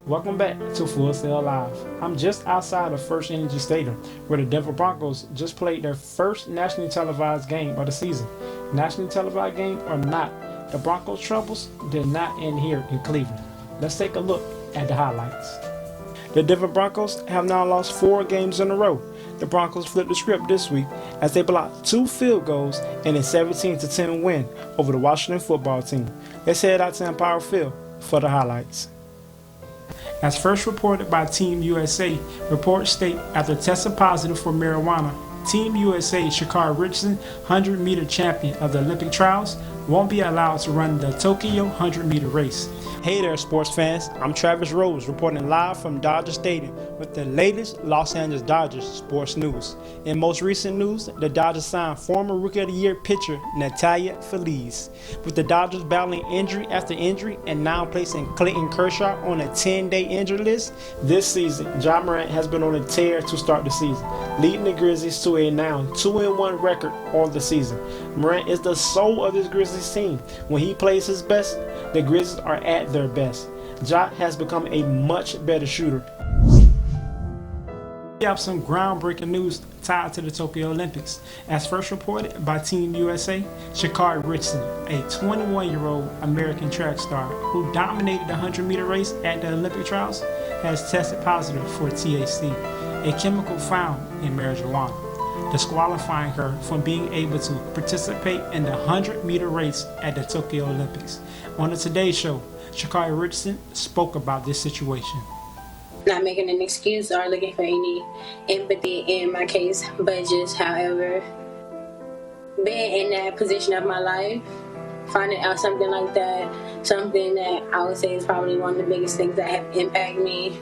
Welcome back to Full Sail Live. I'm just outside of First Energy Stadium, where the Denver Broncos just played their first nationally televised game of the season. Nationally televised game or not, the Broncos' troubles did not end here in Cleveland. Let's take a look at the highlights. The Denver Broncos have now lost 4 games in a row. The Broncos flipped the script this week as they blocked 2 field goals in a 17-10 win over the Washington football team. Let's head out to Empire Field for the highlights. As first reported by Team USA, reports state after testing positive for marijuana, Team USA Sha'Carri Richardson, 100-meter champion of the Olympic trials, won't be allowed to run the Tokyo 100-meter race. Hey there, sports fans. I'm Travis Rose reporting live from Dodger Stadium with the latest Los Angeles Dodgers sports news. In most recent news, the Dodgers signed former Rookie of the Year pitcher Natalia Feliz. With the Dodgers battling injury after injury and now placing Clayton Kershaw on a 10-day injury list, this season, Ja Morant has been on a tear to start the season, leading the Grizzlies to a now 2-1 record on the season. Morant is the soul of this Grizzlies team. When he plays his best, the Grizzlies are at their best. Ja has become a much better shooter. We have some groundbreaking news tied to the Tokyo Olympics. As first reported by Team USA, Sha'Carri Richardson, a 21-year-old American track star who dominated the 100-meter race at the Olympic trials, has tested positive for THC, a chemical found in marijuana, disqualifying her from being able to participate in the 100-meter race at the Tokyo Olympics. On the Today Show, Sha'Carri Richardson spoke about this situation. Not making an excuse or looking for any empathy in my case, but just, however, being in that position of my life, finding out something like that, something that I would say is probably one of the biggest things that have impacted me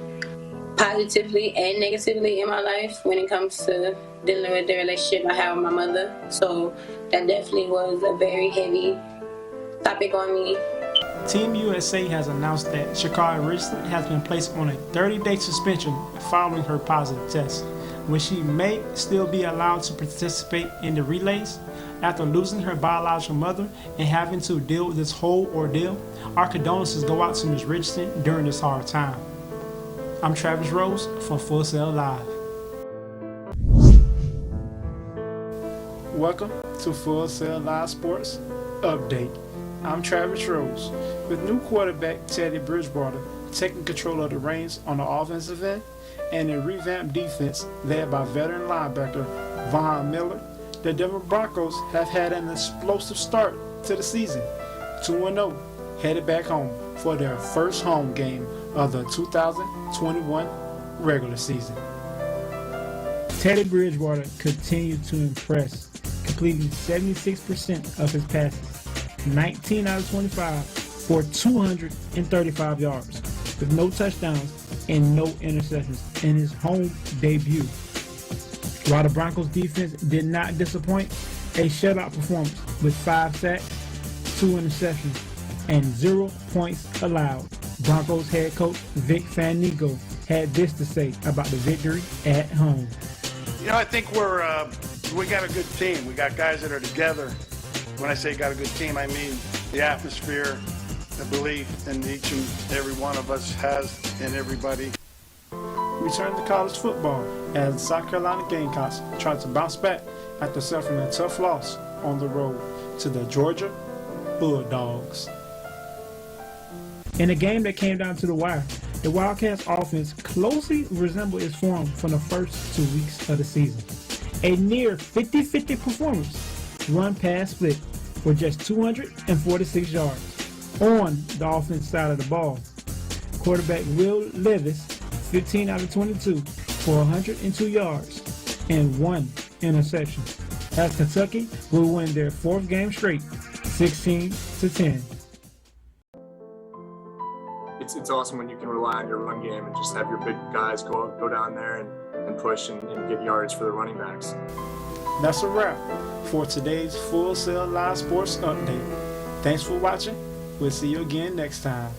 positively and negatively in my life when it comes to dealing with the relationship I have with my mother. So that definitely was a very heavy topic on me. Team USA has announced that Sha'Carri Richardson has been placed on a 30-day suspension following her positive test, when she may still be allowed to participate in the relays. After losing her biological mother and having to deal with this whole ordeal, our condolences go out to Ms. Richardson during this hard time. I'm Travis Rose from Full Sail Live. Welcome to Full Sail Live Sports Update. I'm Travis Rose. With new quarterback Teddy Bridgewater taking control of the reins on the offensive end and a revamped defense led by veteran linebacker Von Miller, the Denver Broncos have had an explosive start to the season, 2-0, headed back home for their first home game of the 2021 regular season. Teddy Bridgewater continued to impress, completing 76% of his passes, 19 out of 25 for 235 yards, with no touchdowns and no interceptions in his home debut. While the Broncos defense did not disappoint, a shutout performance with 5 sacks, 2 interceptions, and 0 points allowed. Broncos head coach Vic Fangio had this to say about the victory at home. You know, I think we got a good team. We got guys that are together. When I say got a good team, I mean the atmosphere, the belief in each and every one of us has in everybody. Return to college football as the South Carolina Gamecocks try to bounce back after suffering a tough loss on the road to the Georgia Bulldogs. In a game that came down to the wire, the Wildcats offense closely resembled its form from the first 2 weeks of the season. A near 50-50 performance, run pass split for just 246 yards on the offense side of the ball. Quarterback Will Levis, 15 out of 22 for 102 yards and 1 interception, as Kentucky will win their 4th game straight, 16-10. It's awesome when you can rely on your run game and just have your big guys go down there and push and get yards for the running backs. That's a wrap for today's Full Sail Live Sports Update. Thanks for watching. We'll see you again next time.